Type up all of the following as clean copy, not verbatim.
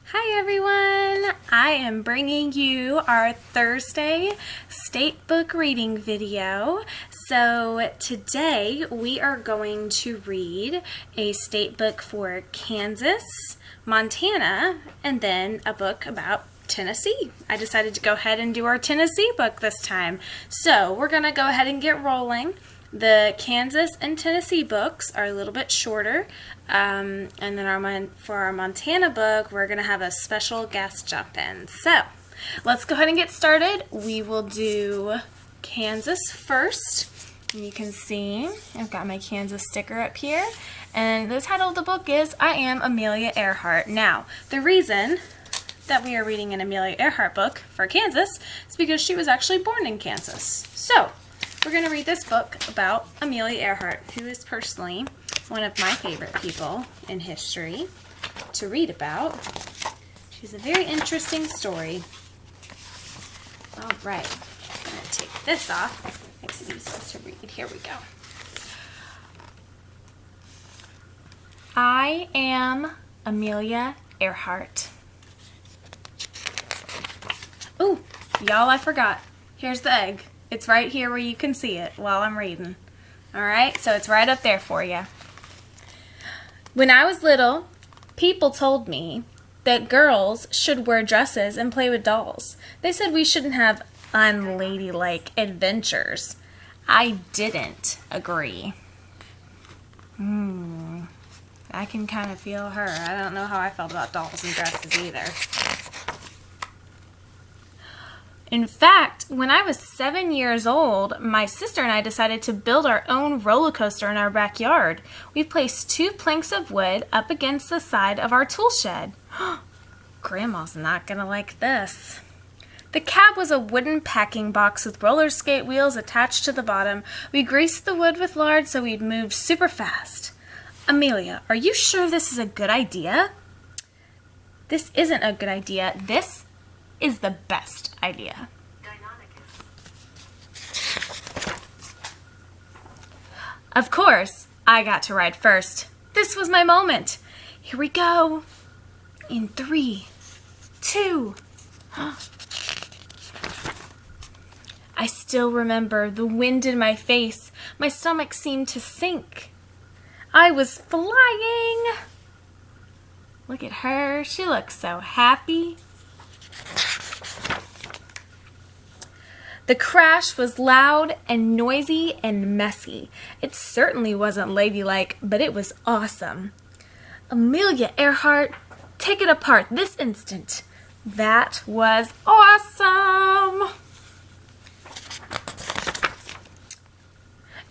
Hi everyone! I am bringing you our Thursday state book reading video. So today we are going to read a state book for Kansas, Montana, and then a book about Tennessee. I decided to go ahead and do our Tennessee book this time. So we're going to go ahead and get rolling. The Kansas and Tennessee books are a little bit shorter, and then for our Montana book, we're going to have a special guest jump in. So, let's go ahead and get started. We will do Kansas first. And you can see I've got my Kansas sticker up here, and the title of the book is I Am Amelia Earhart. Now, the reason that we are reading an Amelia Earhart book for Kansas is because she was actually born in Kansas. So, we're going to read this book about Amelia Earhart, who is personally one of my favorite people in history to read about. She's a very interesting story. All right, I'm going to take this off. Makes it easier to read. Here we go. I am Amelia Earhart. Ooh, y'all, I forgot. Here's the egg. It's right here where you can see it while I'm reading. Alright, so it's right up there for you. When I was little, people told me that girls should wear dresses and play with dolls. They said we shouldn't have unladylike adventures. I didn't agree. I can kind of feel her. I don't know how I felt about dolls and dresses either. In fact, when I was 7 years old, my sister and I decided to build our own roller coaster in our backyard. We placed 2 planks of wood up against the side of our tool shed. Grandma's not gonna like this. The cab was a wooden packing box with roller skate wheels attached to the bottom. We greased the wood with lard so we'd move super fast. Amelia, are you sure this is a good idea? This isn't a good idea. This is the best idea. Of course, I got to ride first. This was my moment. Here we go. In 3, 2. I still remember the wind in my face. My stomach seemed to sink. I was flying. Look at her. She looks so happy. The crash was loud and noisy and messy. It certainly wasn't ladylike, but it was awesome. Amelia Earhart, take it apart this instant. That was awesome!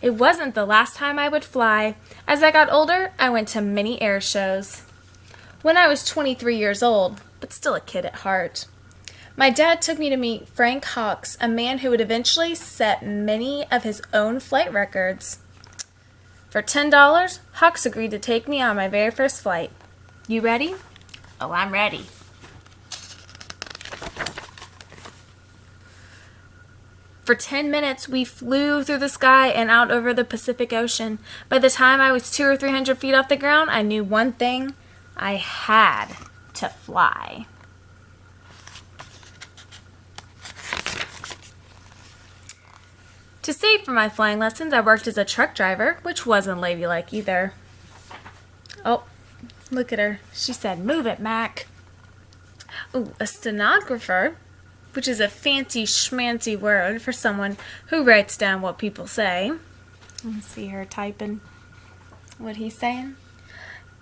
It wasn't the last time I would fly. As I got older, I went to many air shows. When I was 23 years old, but still a kid at heart, my dad took me to meet Frank Hawks, a man who would eventually set many of his own flight records. For $10, Hawks agreed to take me on my very first flight. You ready? Oh, I'm ready. For 10 minutes, we flew through the sky and out over the Pacific Ocean. By the time I was 200 or 300 feet off the ground, I knew one thing. I had to fly. To save for my flying lessons, I worked as a truck driver, which wasn't ladylike either. Oh, look at her. She said, "Move it, Mac." Ooh, a stenographer, which is a fancy schmancy word for someone who writes down what people say. Let's see her typing what he's saying.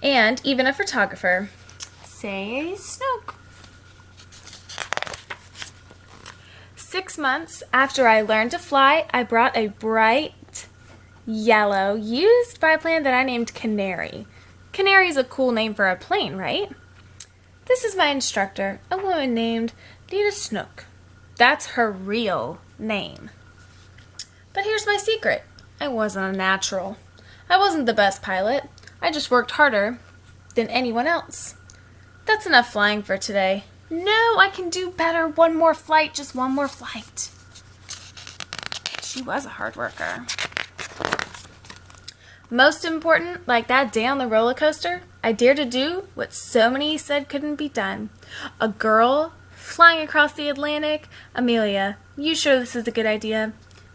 And even a photographer. Say Snoke. 6 months after I learned to fly, I brought a bright yellow used biplane that I named Canary. Canary is a cool name for a plane, right? This is my instructor, a woman named Nita Snook. That's her real name. But here's my secret. I wasn't a natural. I wasn't the best pilot. I just worked harder than anyone else. That's enough flying for today. No, I can do better. One more flight, just one more flight. She was a hard worker. Most important, like that day on the roller coaster, I dare to do what so many said couldn't be done. A girl flying across the Atlantic? Amelia, you sure this is a good idea?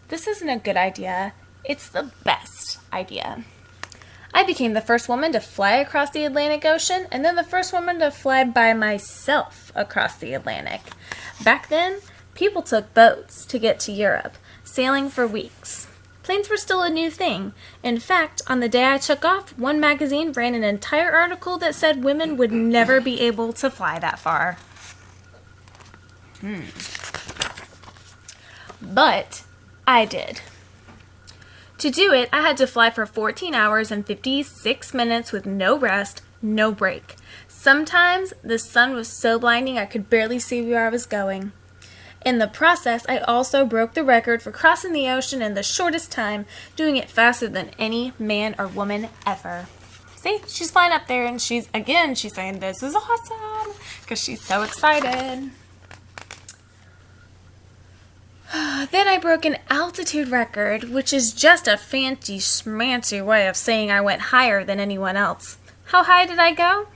This isn't a good idea. It's the best idea. I became the first woman to fly across the Atlantic Ocean, and then the first woman to fly by myself across the Atlantic. Back then, people took boats to get to Europe, sailing for weeks. Planes were still a new thing. In fact, on the day I took off, one magazine ran an entire article that said women would never be able to fly that far. But I did. To do it, I had to fly for 14 hours and 56 minutes with no rest, no break. Sometimes the sun was so blinding I could barely see where I was going. In the process, I also broke the record for crossing the ocean in the shortest time, doing it faster than any man or woman ever. See, she's flying up there and she's saying, "This is awesome," because she's so excited. Then I broke an altitude record, which is just a fancy schmancy way of saying I went higher than anyone else. How high did I go?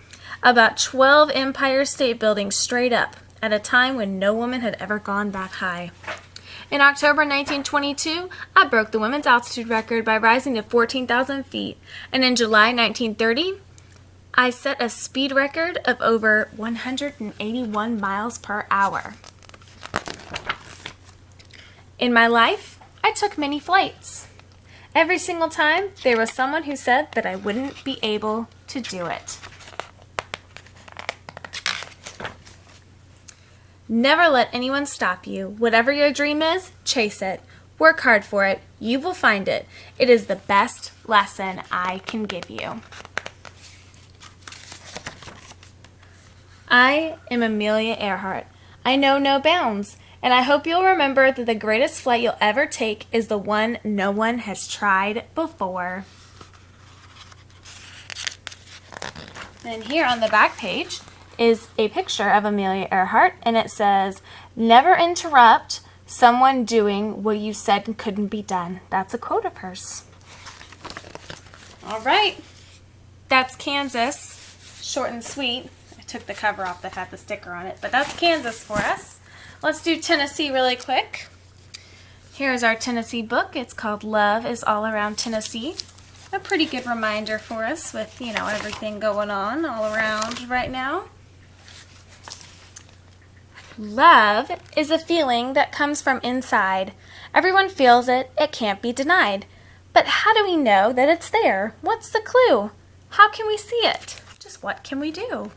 About 12 Empire State Buildings straight up, at a time when no woman had ever gone that high. In October 1922, I broke the women's altitude record by rising to 14,000 feet, and in July 1930, I set a speed record of over 181 miles per hour. In my life, I took many flights. Every single time, there was someone who said that I wouldn't be able to do it. Never let anyone stop you. Whatever your dream is, chase it. Work hard for it. You will find it. It is the best lesson I can give you. I am Amelia Earhart. I know no bounds, and I hope you'll remember that the greatest flight you'll ever take is the one no one has tried before. And here on the back page is a picture of Amelia Earhart, and it says, "Never interrupt someone doing what you said couldn't be done." That's a quote of hers. All right, that's Kansas, short and sweet. I took the cover off that had the sticker on it, but that's Kansas for us. Let's do Tennessee really quick. Here's our Tennessee book. It's called Love is All Around Tennessee. A pretty good reminder for us with, everything going on all around right now. Love is a feeling that comes from inside. Everyone feels it. It can't be denied. But how do we know that it's there? What's the clue? How can we see it? Just what can we do?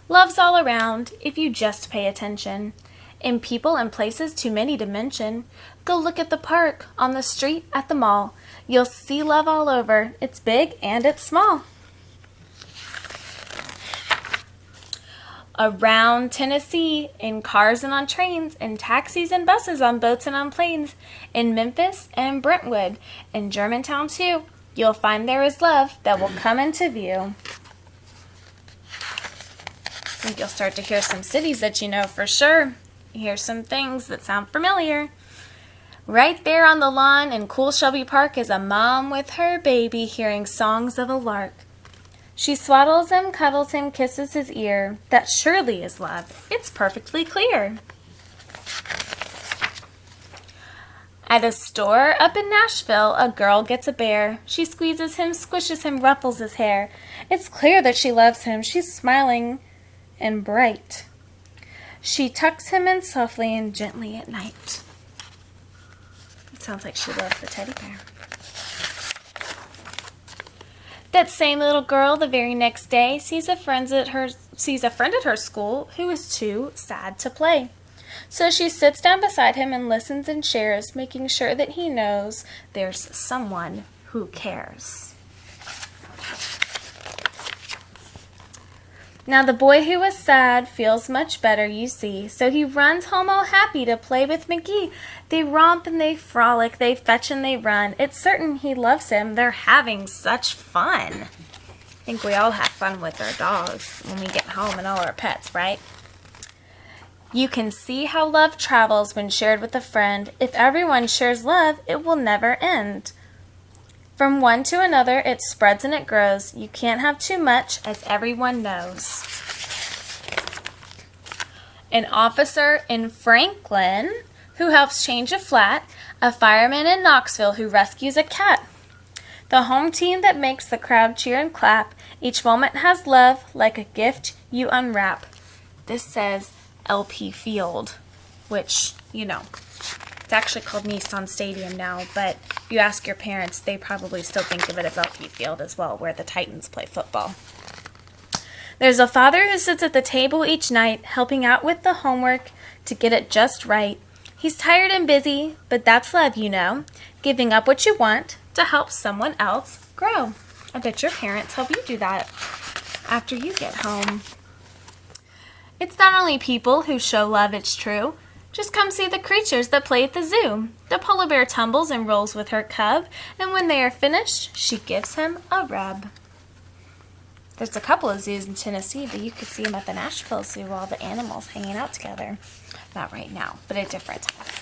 Love's all around if you just pay attention. In people and places too many to mention. Go look at the park, on the street, at the mall. You'll see love all over. It's big and it's small. Around Tennessee, in cars and on trains, in taxis and buses, on boats and on planes, in Memphis and Brentwood, in Germantown too, you'll find there is love that will come into view. I think you'll start to hear some cities that you know for sure. Hear some things that sound familiar. Right there on the lawn in cool Shelby Park is a mom with her baby hearing songs of a lark. She swaddles him, cuddles him, kisses his ear. That surely is love. It's perfectly clear. At a store up in Nashville, a girl gets a bear. She squeezes him, squishes him, ruffles his hair. It's clear that she loves him. She's smiling and bright. She tucks him in softly and gently at night. It sounds like she loves the teddy bear. That same little girl the very next day sees a friend at her school who is too sad to play. So she sits down beside him and listens and shares, making sure that he knows there's someone who cares. Now the boy who was sad feels much better, you see, so he runs home all happy to play with McGee. They romp and they frolic, they fetch and they run. It's certain he loves him. They're having such fun. I think we all have fun with our dogs when we get home and all our pets, right? You can see how love travels when shared with a friend. If everyone shares love, it will never end. From one to another it spreads and it grows. You can't have too much, as everyone knows. An officer in Franklin who helps change a flat. A fireman in Knoxville who rescues a cat. The home team that makes the crowd cheer and clap. Each moment has love, like a gift you unwrap. This says LP Field, which, it's actually called Nissan Stadium now, but if you ask your parents, they probably still think of it as LP Field as well, where the Titans play football. There's a father who sits at the table each night, helping out with the homework to get it just right. He's tired and busy, but that's love, giving up what you want to help someone else grow. I bet your parents help you do that after you get home. It's not only people who show love, it's true. Just come see the creatures that play at the zoo. The polar bear tumbles and rolls with her cub, and when they are finished, she gives him a rub. There's a couple of zoos in Tennessee, but you could see them at the Nashville Zoo, all the animals hanging out together. Not right now, but at different times.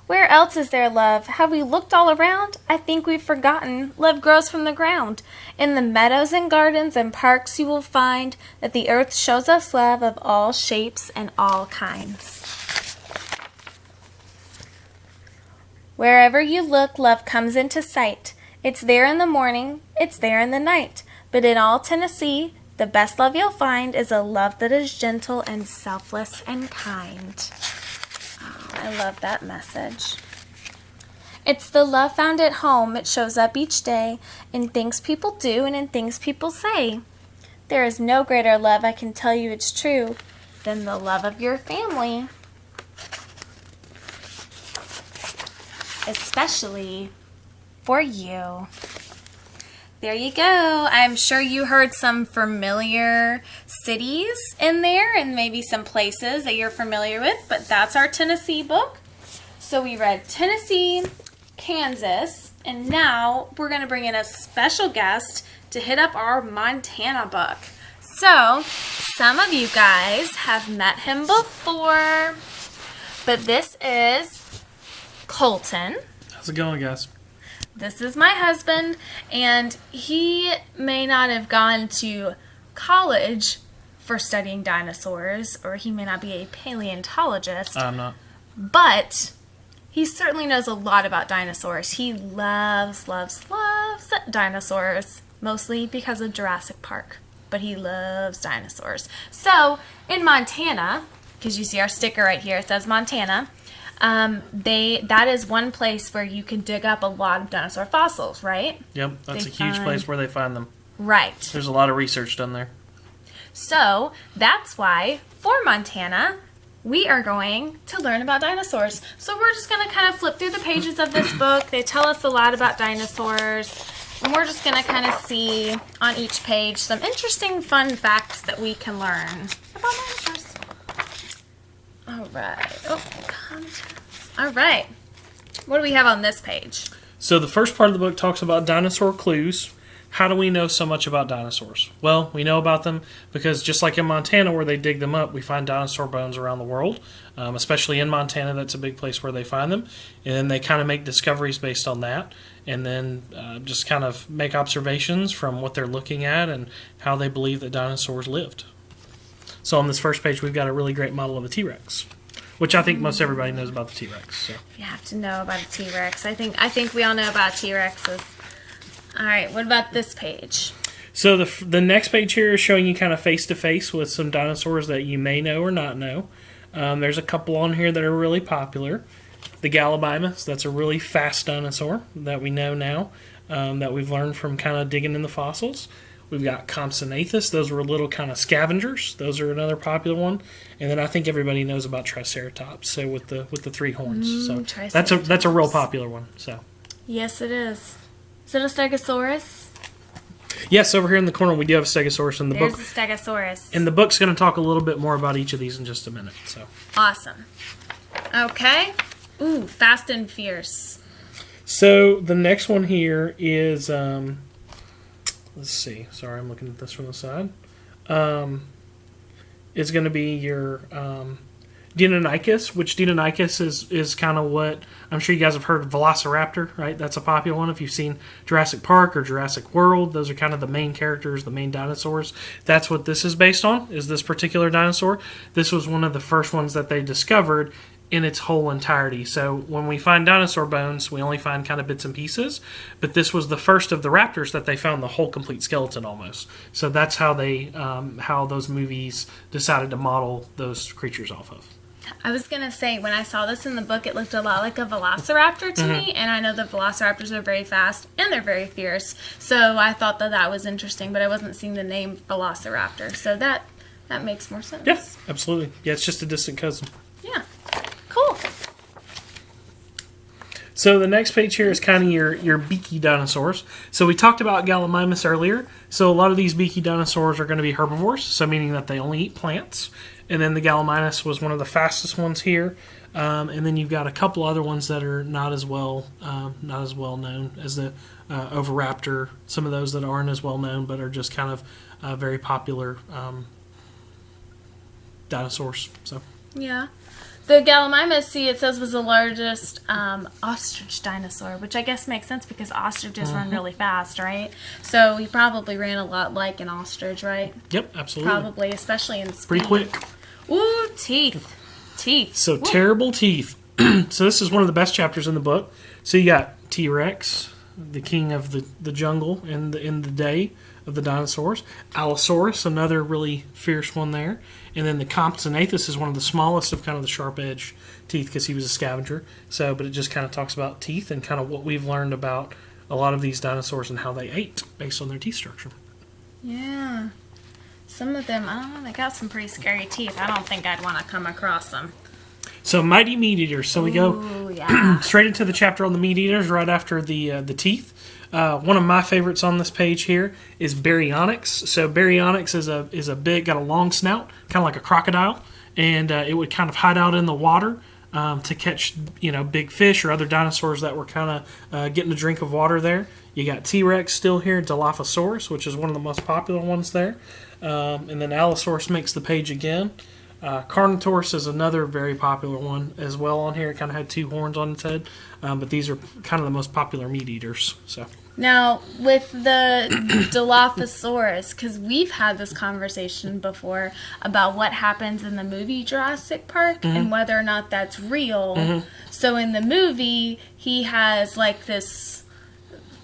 Where else is there love? Have we looked all around? I think we've forgotten. Love grows from the ground. In the meadows and gardens and parks you will find that the earth shows us love of all shapes and all kinds. Wherever you look, love comes into sight. It's there in the morning, it's there in the night. But in all Tennessee, the best love you'll find is a love that is gentle and selfless and kind. Oh, I love that message. It's the love found at home. It shows up each day in things people do and in things people say. There is no greater love, I can tell you it's true, than the love of your family. Especially for you. There you go. I'm sure you heard some familiar cities in there and maybe some places that you're familiar with, but that's our Tennessee book. So we read Tennessee, Kansas, and now we're going to bring in a special guest to hit up our Montana book. So some of you guys have met him before, but this is Colton. How's it going, guys? This is my husband, and he may not have gone to college for studying dinosaurs, or he may not be a paleontologist. I'm not. But he certainly knows a lot about dinosaurs. He loves dinosaurs, mostly because of Jurassic Park. But he loves dinosaurs. So, in Montana, because you see our sticker right here, it says Montana, that is one place where you can dig up a lot of dinosaur fossils, right? Yep, that's a huge place where they find them. Right. There's a lot of research done there. So, that's why, for Montana, we are going to learn about dinosaurs. So we're just going to kind of flip through the pages of this book. They tell us a lot about dinosaurs. And we're just going to kind of see on each page some interesting fun facts that we can learn about dinosaurs. All right. Oh, contents. All right. What do we have on this page? So the first part of the book talks about dinosaur clues. How do we know so much about dinosaurs? Well, we know about them because just like in Montana where they dig them up, we find dinosaur bones around the world, especially in Montana. That's a big place where they find them. And then they kind of make discoveries based on that and then just kind of make observations from what they're looking at and how they believe that dinosaurs lived. So on this first page, we've got a really great model of a T-Rex, which I think most everybody knows about the T-Rex. So. You have to know about a T-Rex. I think we all know about T-Rexes. All right, what about this page? So the next page here is showing you kind of face-to-face with some dinosaurs that you may know or not know. There's a couple on here that are really popular. The Gallimimus, that's a really fast dinosaur that we know now, that we've learned from kind of digging in the fossils. We've got Compsognathus. Those were little kind of scavengers. Those are another popular one. And then I think everybody knows about Triceratops, so with the three horns. So that's a real popular one. So yes, it is. Is it a Stegosaurus? Yes, over here in the corner we do have a Stegosaurus in the book. There's a Stegosaurus. And the book's going to talk a little bit more about each of these in just a minute. So awesome. Okay. Ooh, Fast and Fierce. So the next one here is let's see. Sorry, I'm looking at this from the side. It's going to be your Deinonychus, which Deinonychus is kind of what I'm sure you guys have heard of Velociraptor, right? That's a popular one. If you've seen Jurassic Park or Jurassic World, those are kind of the main characters, the main dinosaurs. That's what this is based on, is this particular dinosaur. This was one of the first ones that they discovered in its whole entirety. So when we find dinosaur bones, we only find kind of bits and pieces, but this was the first of the raptors that they found the whole complete skeleton almost. So that's how they, how those movies decided to model those creatures off of. I was going to say, when I saw this in the book, it looked a lot like a velociraptor to me, and I know that velociraptors are very fast, and they're very fierce, so I thought that was interesting, but I wasn't seeing the name velociraptor, so that makes more sense. Yeah, absolutely. Yeah, it's just a distant cousin. Yeah, cool. So the next page here is kind of your beaky dinosaurs. So we talked about Gallimimus earlier. So a lot of these beaky dinosaurs are going to be herbivores, so meaning that they only eat plants. And then the Gallimimus was one of the fastest ones here. And then you've got a couple other ones that are not as well known as the Oviraptor. Some of those that aren't as well known, but are just kind of very popular dinosaurs. So yeah. The Gallimimus, see, it says was the largest ostrich dinosaur, which I guess makes sense because ostriches run really fast, right? So he probably ran a lot like an ostrich, right? Yep, absolutely. Probably, especially in speed. Pretty quick. Ooh, teeth. Teeth. So Ooh. terrible teeth. So this is one of the best chapters in the book. So you got T-Rex, the king of the jungle in the day of the dinosaurs. Allosaurus, another really fierce one there. And then the Compsognathus is one of the smallest of kind of the sharp edge teeth because he was a scavenger. So, but it just kind of talks about teeth and kind of what we've learned about a lot of these dinosaurs and how they ate based on their teeth structure. Yeah. Some of them, I don't know, they got some pretty scary teeth. I don't think I'd want to come across them. So mighty meat eaters. So we go yeah. straight into the chapter on the meat eaters right after the teeth. One of my favorites on this page here is Baryonyx. So Baryonyx is a big, got a long snout, kind of like a crocodile, and it would kind of hide out in the water to catch big fish or other dinosaurs that were kind of getting a drink of water there. You got T-Rex still here, Dilophosaurus, which is one of the most popular ones there, and then Allosaurus makes the page again. Carnotaurus is another very popular one as well on here. It kind of had two horns on its head, but these are kind of the most popular meat eaters. So now with the Dilophosaurus, because we've had this conversation before about what happens in the movie Jurassic Park and whether or not that's real. So in the movie, he has like this.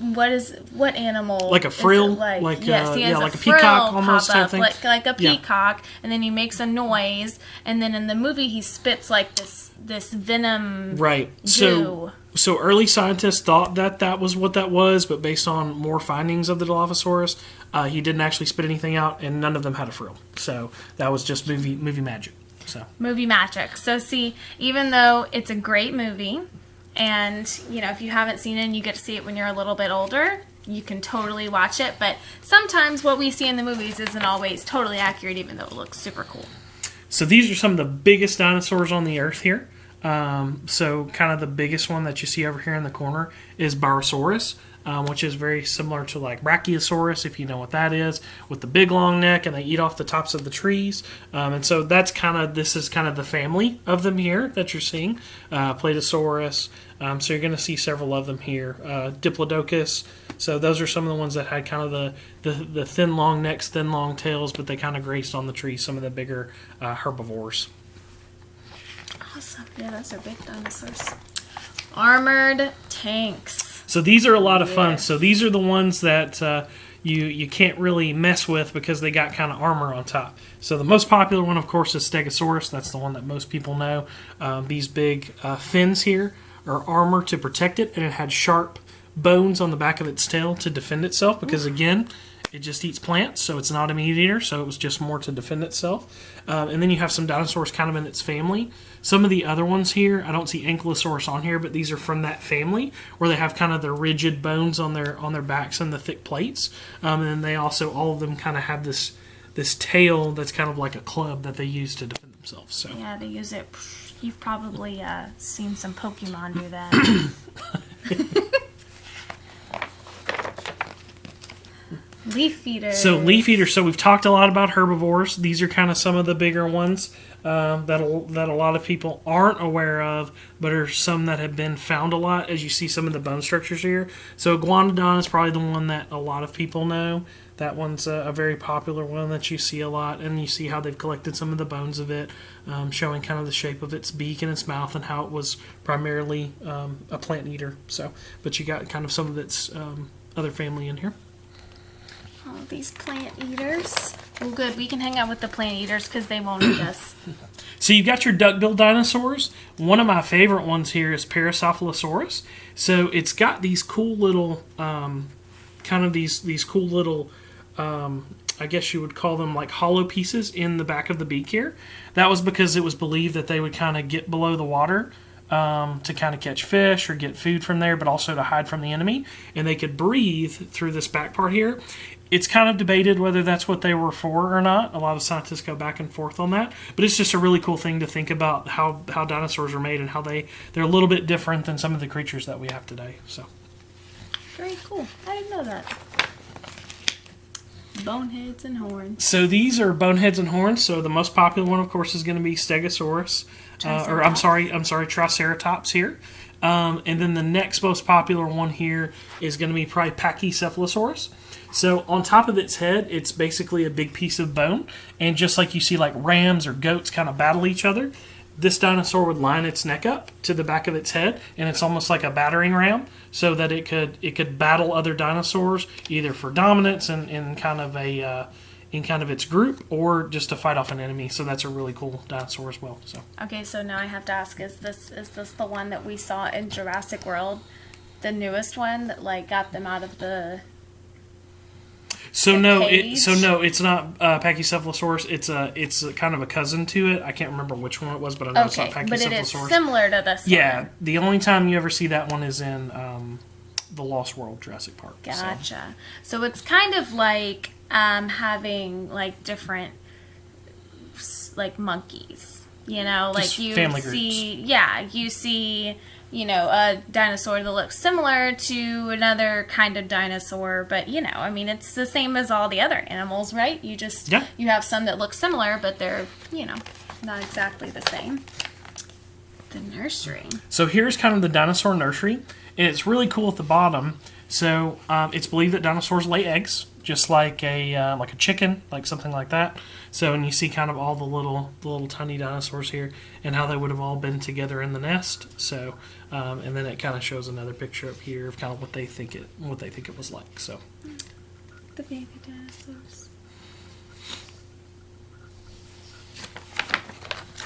What animal? Like a frill, yes, he has like a frill peacock almost. Pop up, I think. like a peacock, and then he makes a noise, and then in the movie he spits like this venom. Right. Goo. So early scientists thought that was what that was, but based on more findings of the Dilophosaurus, he didn't actually spit anything out, and none of them had a frill. So that was just movie magic. So movie magic. So see, even though it's a great movie. And, if you haven't seen it and you get to see it when you're a little bit older, you can totally watch it. But sometimes what we see in the movies isn't always totally accurate, even though it looks super cool. So these are some of the biggest dinosaurs on the earth here. So kind of the biggest one that you see over here in the corner is Barosaurus, which is very similar to like Brachiosaurus, if you know what that is, with the big long neck, and they eat off the tops of the trees. And so this is kind of the family of them here that you're seeing. Platosaurus. So you're going to see several of them here. Diplodocus. So those are some of the ones that had kind of the thin long necks, thin long tails, but they kind of graced on the trees, some of the bigger herbivores. Awesome. Yeah, those are big dinosaurs. Armored tanks. So these are a lot of fun. So these are the ones that you can't really mess with because they got kind of armor on top. So the most popular one, of course, is Stegosaurus. That's the one that most people know. These big fins here are armor to protect it, and it had sharp bones on the back of its tail to defend itself because, again, it just eats plants, so it's not a meat eater, so it was just more to defend itself. And then you have some dinosaurs kind of in its family. Some of the other ones here, I don't see Ankylosaurus on here, but these are from that family where they have kind of the rigid bones on their backs and the thick plates. And then they also, all of them kind of have this tail that's kind of like a club that they use to defend themselves. So yeah, they use it. You've probably seen some Pokemon do that. Leaf eaters. So leaf eaters. So we've talked a lot about herbivores. These are kind of some of the bigger ones that a lot of people aren't aware of, but are some that have been found a lot, as you see some of the bone structures here. So iguanodon is probably the one that a lot of people know. That one's a very popular one that you see a lot, and you see how they've collected some of the bones of it, showing kind of the shape of its beak and its mouth and how it was primarily a plant eater. So, but you got kind of some of its other family in here. Oh, these plant eaters. Well, good. We can hang out with the plant eaters because they won't eat us. So you've got your duck-billed dinosaurs. One of my favorite ones here is Paracephalosaurus. So it's got these cool little, kind of these cool little, I guess you would call them like hollow pieces in the back of the beak here. That was because it was believed that they would kind of get below the water to kind of catch fish or get food from there, but also to hide from the enemy. And they could breathe through this back part here. It's kind of debated whether that's what they were for or not. A lot of scientists go back and forth on that. But it's just a really cool thing to think about how dinosaurs are made and how they're a little bit different than some of the creatures that we have today. So Very cool. I didn't know that. Boneheads and horns. So these are boneheads and horns. So the most popular one, of course, is going to be Stegosaurus. Triceratops here. And then the next most popular one here is going to be probably Pachycephalosaurus. So on top of its head, it's basically a big piece of bone. And just like you see like rams or goats kind of battle each other, this dinosaur would line its neck up to the back of its head, and it's almost like a battering ram, so that it could battle other dinosaurs either for dominance in kind of its group, or just to fight off an enemy. So that's a really cool dinosaur as well. So Okay, so now I have to ask: Is this the one that we saw in Jurassic World, the newest one that like got them out of the? It's not Pachycephalosaurus. It's kind of a cousin to it. I can't remember which one it was, but I know it's not Pachycephalosaurus. But it is similar to this one. Yeah, the only time you ever see that one is in the Lost World, Jurassic Park. Gotcha. So it's kind of like having like different like monkeys. You know, like Just you family see, groups. yeah, you see, you know, a dinosaur that looks similar to another kind of dinosaur, but you know, I mean, it's the same as all the other animals, right? You just you have some that look similar, but they're, you know, not exactly the same. The nursery. So here's kind of the dinosaur nursery, and it's really cool at the bottom. So it's believed that dinosaurs lay eggs, just like a chicken, like something like that. So, and you see kind of all the little tiny dinosaurs here, and how they would have all been together in the nest. So, and then it kind of shows another picture up here of kind of what they think it was like. So, the baby dinosaurs.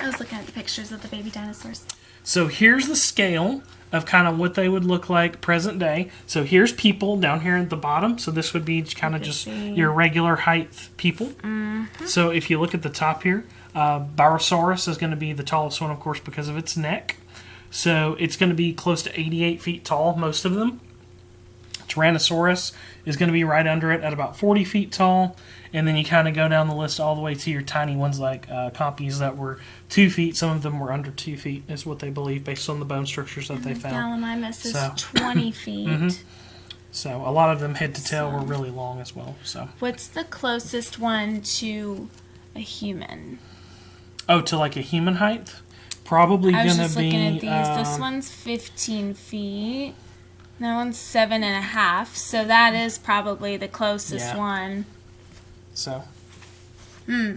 I was looking at the pictures of the baby dinosaurs. So here's the scale of kind of what they would look like present day. So here's people down here at the bottom. So this would be kind of just your regular height people. Mm-hmm. So if you look at the top here, Barosaurus is going to be the tallest one, of course, because of its neck. So it's going to be close to 88 feet tall, most of them. Tyrannosaurus is going to be right under it at about 40 feet tall. And then you kind of go down the list all the way to your tiny ones like Compies that were 2 feet. Some of them were under 2 feet, is what they believe, based on the bone structures that they found. Gallimimus is 20 feet. Mm-hmm. So a lot of them head to tail were really long as well. So what's the closest one to a human? Oh, to like a human height? Probably going to be... I was just looking at these. This one's 15 feet. That one's 7.5. So that is probably the closest one. So,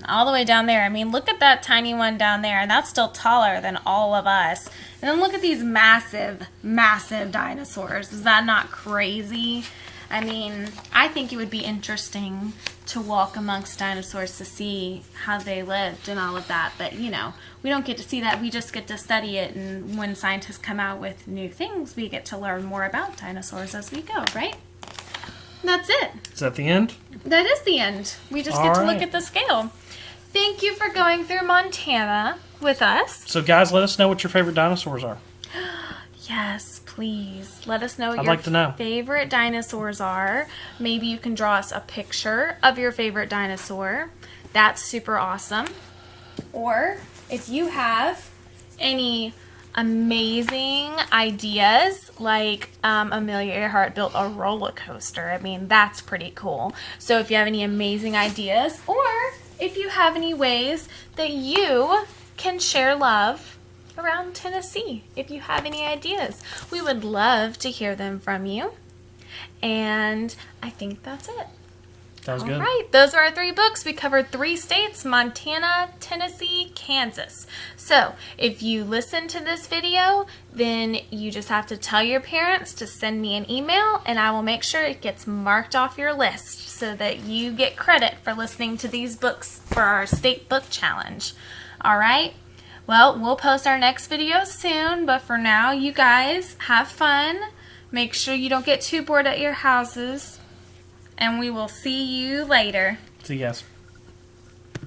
all the way down there. I mean, look at that tiny one down there, and that's still taller than all of us. And then look at these massive, massive dinosaurs. Is that not crazy? I mean, I think it would be interesting to walk amongst dinosaurs to see how they lived and all of that. But, you know, we don't get to see that. We just get to study it. And when scientists come out with new things, we get to learn more about dinosaurs as we go, right? That's it. Is that the end? That is the end. We just get to look at the scale. Thank you for going through Montana with us. So, guys, let us know what your favorite dinosaurs are. Yes, please. Let us know what I'd like to know. favorite dinosaurs are. Maybe you can draw us a picture of your favorite dinosaur. That's super awesome. Or if you have any amazing ideas like Amelia Earhart built a roller coaster. I mean, that's pretty cool. So if you have any amazing ideas, or if you have any ways that you can share love around Tennessee, if you have any ideas, we would love to hear them from you. And I think that's it. Sounds good. All right, those are our 3 books. We covered 3 states: Montana, Tennessee, Kansas. So if you listen to this video, then you just have to tell your parents to send me an email, and I will make sure it gets marked off your list so that you get credit for listening to these books for our state book challenge. All right? Well, we'll post our next video soon, but for now, you guys have fun. Make sure you don't get too bored at your houses. And we will see you later. See you guys.